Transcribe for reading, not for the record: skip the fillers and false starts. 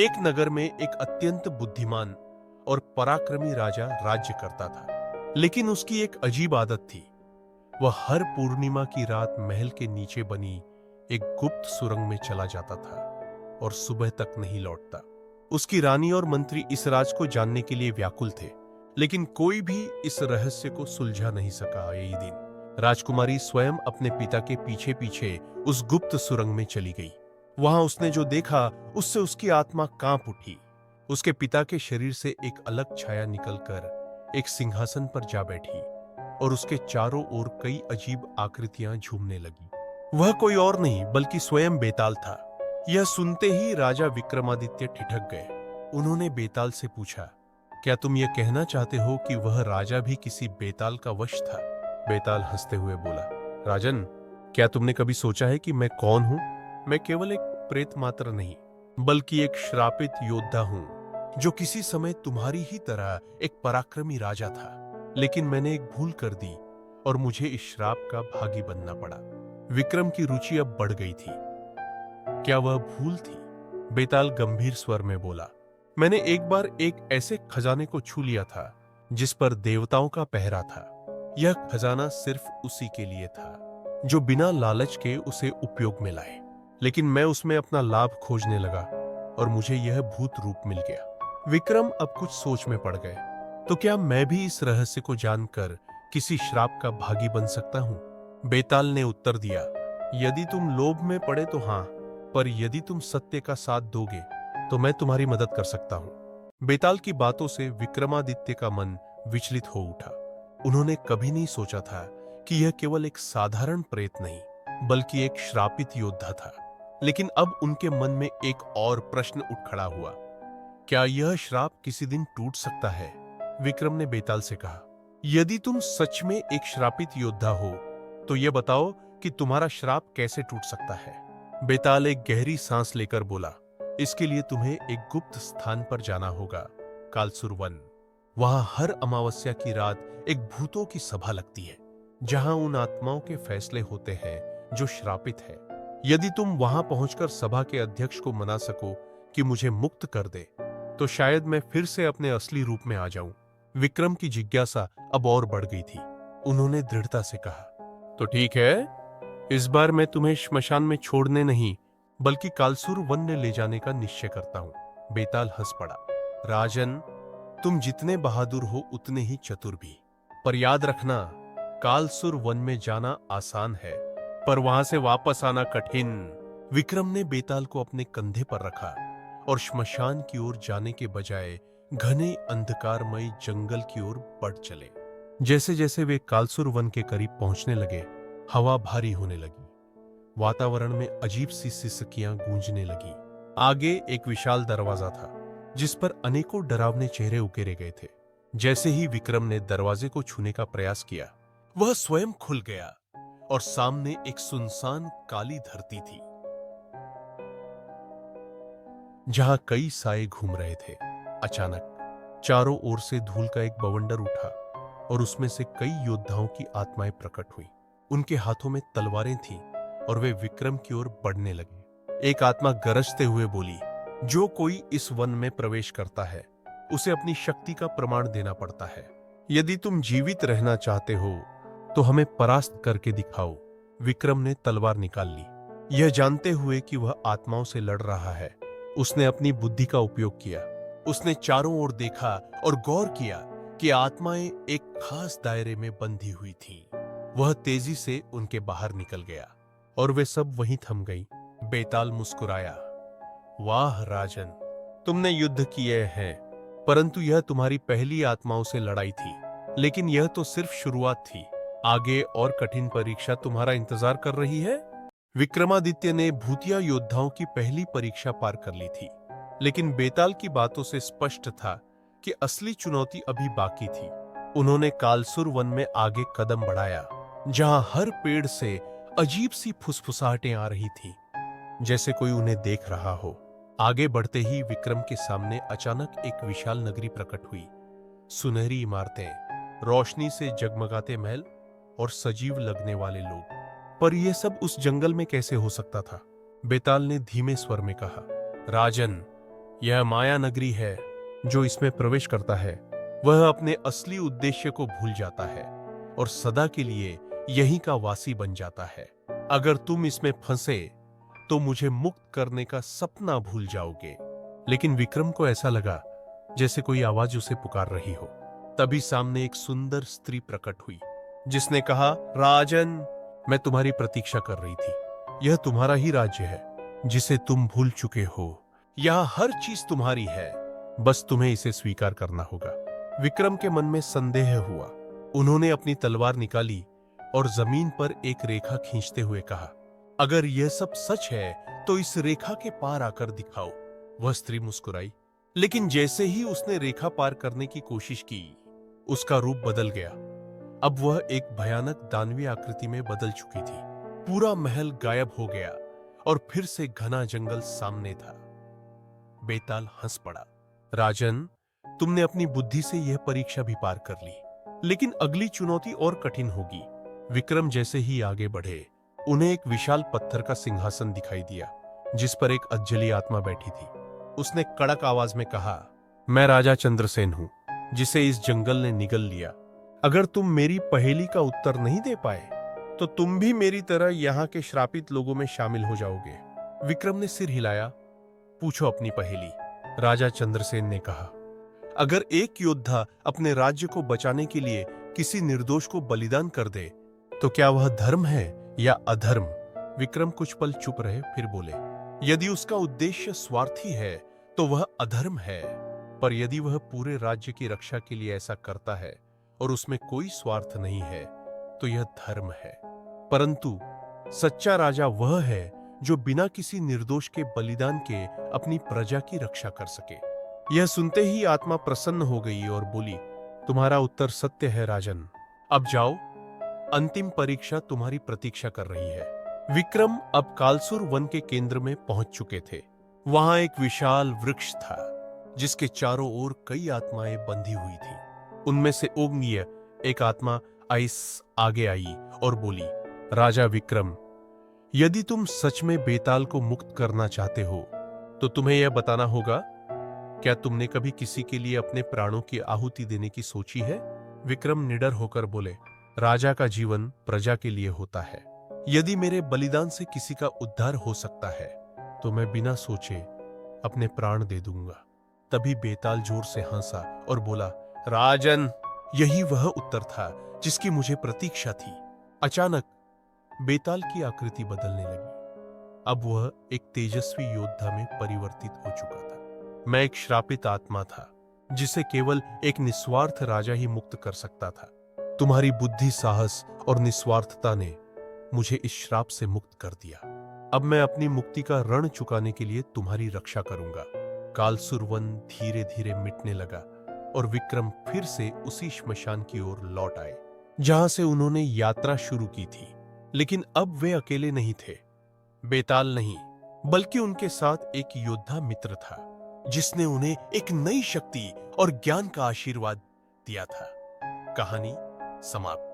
एक नगर में एक अत्यंत बुद्धिमान और पराक्रमी राजा राज्य करता था, लेकिन उसकी एक अजीब आदत थी। वह हर पूर्णिमा की रात महल के नीचे बनी एक गुप्त सुरंग में चला जाता था और सुबह तक नहीं लौटता। उसकी रानी और मंत्री इस राज को जानने के लिए व्याकुल थे, लेकिन कोई भी इस रहस्य को सुलझा नहीं सका। यही दिन राजकुमारी स्वयं अपने पिता के पीछे पीछे उस गुप्त सुरंग में चली गई। वहां उसने जो देखा उससे उसकी आत्मा कांप उठी। उसके पिता के शरीर से एक अलग छाया निकलकर एक सिंहासन पर जा बैठी और उसके चारों ओर कई अजीब आकृतियां झूमने लगी। वह कोई और नहीं बल्कि स्वयं बेताल था। यह सुनते ही राजा विक्रमादित्य ठिठक गए। उन्होंने बेताल से पूछा, क्या तुम यह कहना चाहते हो कि वह राजा भी किसी बेताल का वश था? बेताल हंसते हुए बोला, राजन, क्या तुमने कभी सोचा है कि मैं कौन हूं? मैं केवल एक प्रेत मात्र नहीं, बल्कि एक श्रापित योद्धा हूं, जो किसी समय तुम्हारी ही तरह एक पराक्रमी राजा था। लेकिन मैंने एक भूल कर दी और मुझे इस श्राप का भागी बनना पड़ा। विक्रम की रुचि अब बढ़ गई थी। क्या वह भूल थी? बेताल गंभीर स्वर में बोला, मैंने एक बार एक ऐसे खजाने को छू लिया था जिस पर देवताओं का पहरा था। यह खजाना सिर्फ उसी के लिए था जो बिना लालच के उसे उपयोग में लाए। लेकिन मैं उसमें अपना लाभ खोजने लगा और मुझे यह भूत रूप मिल गया। विक्रम अब कुछ सोच में पड़ गए। तो क्या मैं भी इस रहस्य को जानकर किसी श्राप का भागी बन सकता हूं? बेताल ने उत्तर दिया, यदि तुम लोभ में पड़े तो हां, पर यदि तुम सत्य का साथ दोगे तो मैं तुम्हारी मदद कर सकता हूं। बेताल की बातों से विक्रमादित्य का मन विचलित हो उठा। उन्होंने कभी नहीं सोचा था कि यह केवल एक साधारण प्रेत नहीं, बल्कि एक श्रापित योद्धा था। लेकिन अब उनके मन में एक और प्रश्न उठ खड़ा हुआ, क्या यह श्राप किसी दिन टूट सकता है? विक्रम ने बेताल से कहा, यदि तुम सच में एक श्रापित योद्धा हो तो यह बताओ कि तुम्हारा श्राप कैसे टूट सकता है? बेताल एक गहरी सांस लेकर बोला, इसके लिए तुम्हें एक गुप्त स्थान पर जाना होगा, कालसुर वन। वहां हर अमावस्या की रात एक भूतों की सभा लगती है, जहां उन आत्माओं के फैसले होते हैं जो श्रापित है। यदि तुम वहां पहुंचकर सभा के अध्यक्ष को मना सको कि मुझे मुक्त कर दे, तो शायद मैं फिर से अपने असली रूप में आ जाऊं। विक्रम की जिज्ञासा अब और बढ़ गई थी। उन्होंने दृढ़ता से कहा, तो ठीक है, इस बार मैं तुम्हें श्मशान में छोड़ने नहीं बल्कि कालसुर वन में ले जाने का निश्चय करता हूं। बेताल हंस पड़ा, राजन, तुम जितने बहादुर हो उतने ही चतुर भी। पर याद रखना, कालसुर वन में जाना आसान है, पर वहां से वापस आना कठिन। विक्रम ने बेताल को अपने कंधे पर रखा और श्मशान की ओर जाने के बजाय घने अंधकारमय जंगल की ओर बढ़ चले। जैसे जैसे वे कालसुर वन के करीब पहुंचने लगे, हवा भारी होने लगी। वातावरण में अजीब सी सिसकियां गूंजने लगी। आगे एक विशाल दरवाजा था जिस पर अनेकों डरावने चेहरे उकेरे गए थे। जैसे ही विक्रम ने दरवाजे को छूने का प्रयास किया, वह स्वयं खुल गया और सामने एक सुनसान काली धरती थी, जहां कई साए घूम रहे थे। अचानक चारों ओर से धूल का एक बवंडर उठा और उसमें से कई योद्धाओं की आत्माएं प्रकट हुई। उनके हाथों में तलवारें थीं और वे विक्रम की ओर बढ़ने लगे। एक आत्मा गरजते हुए बोली, जो कोई इस वन में प्रवेश करता है उसे अपनी शक्ति का प्रमाण देना पड़ता है। यदि तुम जीवित रहना चाहते हो तो हमें परास्त करके दिखाओ। विक्रम ने तलवार निकाल ली। यह जानते हुए कि वह आत्माओं से लड़ रहा है, उसने अपनी बुद्धि का उपयोग किया। उसने चारों ओर देखा और गौर किया कि आत्माएं एक खास दायरे में बंधी हुई थीं। वह तेजी से उनके बाहर निकल गया और वे सब वहीं थम गईं। बेताल मुस्कुराया, वाह राजन, तुमने युद्ध किए हैं, परंतु यह तुम्हारी पहली आत्माओं से लड़ाई थी। लेकिन यह तो सिर्फ शुरुआत थी, आगे और कठिन परीक्षा तुम्हारा इंतजार कर रही है। विक्रमादित्य ने भूतिया योद्धाओं की पहली परीक्षा पार कर ली थी, लेकिन बेताल की बातों से स्पष्ट था कि असली चुनौती अभी बाकी थी। उन्होंने कालसुर वन में आगे कदम बढ़ाया, जहां हर पेड़ से अजीब सी फुसफुसाहटें आ रही थीं, जैसे कोई उन्हें देख रहा हो। आगे बढ़ते ही विक्रम के सामने अचानक एक विशाल नगरी प्रकट हुई। सुनहरी इमारतें, रोशनी से जगमगाते महल और सजीव लगने वाले लोग। पर यह सब उस जंगल में कैसे हो सकता था? बेताल ने धीमे स्वर में कहा, राजन, यह माया नगरी है। जो इसमें प्रवेश करता है वह अपने असली उद्देश्य को भूल जाता है और सदा के लिए यहीं का वासी बन जाता है। अगर तुम इसमें फंसे तो मुझे मुक्त करने का सपना भूल जाओगे। लेकिन विक्रम को ऐसा लगा जैसे कोई आवाज उसे पुकार रही हो। तभी सामने एक सुंदर स्त्री प्रकट हुई, जिसने कहा, राजन, मैं तुम्हारी प्रतीक्षा कर रही थी। यह तुम्हारा ही राज्य है जिसे तुम भूल चुके हो। यहां हर चीज तुम्हारी है, बस तुम्हें इसे स्वीकार करना होगा। विक्रम के मन में संदेह हुआ। उन्होंने अपनी तलवार निकाली और जमीन पर एक रेखा खींचते हुए कहा, अगर यह सब सच है तो इस रेखा के पार आकर दिखाओ। वह स्त्री मुस्कुराई, लेकिन जैसे ही उसने रेखा पार करने की कोशिश की, उसका रूप बदल गया। अब वह एक भयानक दानवीय आकृति में बदल चुकी थी। पूरा महल गायब हो गया और फिर से घना जंगल सामने था। बेताल हंस पड़ा। राजन, तुमने अपनी बुद्धि से यह परीक्षा भी पार कर ली, लेकिन अगली चुनौती और कठिन होगी। विक्रम जैसे ही आगे बढ़े, उन्हें एक विशाल पत्थर का सिंहासन दिखाई दिया, जिस पर एक अजली आत्मा बैठी थी। उसने कड़क आवाज में कहा, मैं राजा चंद्रसेन हूं, जिसे इस जंगल ने निगल लिया। अगर तुम मेरी पहेली का उत्तर नहीं दे पाए तो तुम भी मेरी तरह यहाँ के श्रापित लोगों में शामिल हो जाओगे। विक्रम ने सिर हिलाया। पूछो अपनी पहेली, राजा चंद्रसेन ने कहा। अगर एक योद्धा अपने राज्य को बचाने के लिए किसी निर्दोष को बलिदान कर दे तो क्या वह धर्म है या अधर्म? विक्रम कुछ पल चुप रहे, फिर बोले, यदि उसका उद्देश्य स्वार्थी है तो वह अधर्म है, पर यदि वह पूरे राज्य की रक्षा के लिए ऐसा करता है और उसमें कोई स्वार्थ नहीं है तो यह धर्म है। परंतु सच्चा राजा वह है जो बिना किसी निर्दोष के बलिदान के अपनी प्रजा की रक्षा कर सके। यह सुनते ही आत्मा प्रसन्न हो गई और बोली, तुम्हारा उत्तर सत्य है राजन। अब जाओ, अंतिम परीक्षा तुम्हारी प्रतीक्षा कर रही है। विक्रम अब कालसुर वन के केंद्र में पहुंच चुके थे। वहां एक विशाल वृक्ष था, जिसके चारों ओर कई आत्माएं बंधी हुई थी। उनमें से ओग्नीय एक आत्मा आइस आगे आई और बोली, राजा विक्रम, यदि तुम सच में बेताल को मुक्त करना चाहते हो तो तुम्हें यह बताना होगा, क्या तुमने कभी किसी के लिए अपने प्राणों की आहुति देने की सोची है? विक्रम निडर होकर बोले, राजा का जीवन प्रजा के लिए होता है। यदि मेरे बलिदान से किसी का उद्धार हो सकता है तो मैं बिना सोचे अपने प्राण दे दूंगा। तभी बेताल जोर से हंसा और बोला, राजन, यही वह उत्तर था जिसकी मुझे प्रतीक्षा थी। अचानक बेताल की आकृति बदलने लगी। अब वह एक तेजस्वी योद्धा में परिवर्तित हो चुका था। मैं एक श्रापित आत्मा था, जिसे केवल एक निस्वार्थ राजा ही मुक्त कर सकता था। तुम्हारी बुद्धि, साहस और निस्वार्थता ने मुझे इस श्राप से मुक्त कर दिया। अब मैं अपनी मुक्ति का ऋण चुकाने के लिए तुम्हारी रक्षा करूंगा। कालसुर वन धीरे धीरे मिटने लगा और विक्रम फिर से उसी श्मशान की ओर लौट आए, जहां से उन्होंने यात्रा शुरू की थी। लेकिन अब वे अकेले नहीं थे। बेताल नहीं, बल्कि उनके साथ एक योद्धा मित्र था, जिसने उन्हें एक नई शक्ति और ज्ञान का आशीर्वाद दिया था। कहानी समाप्त।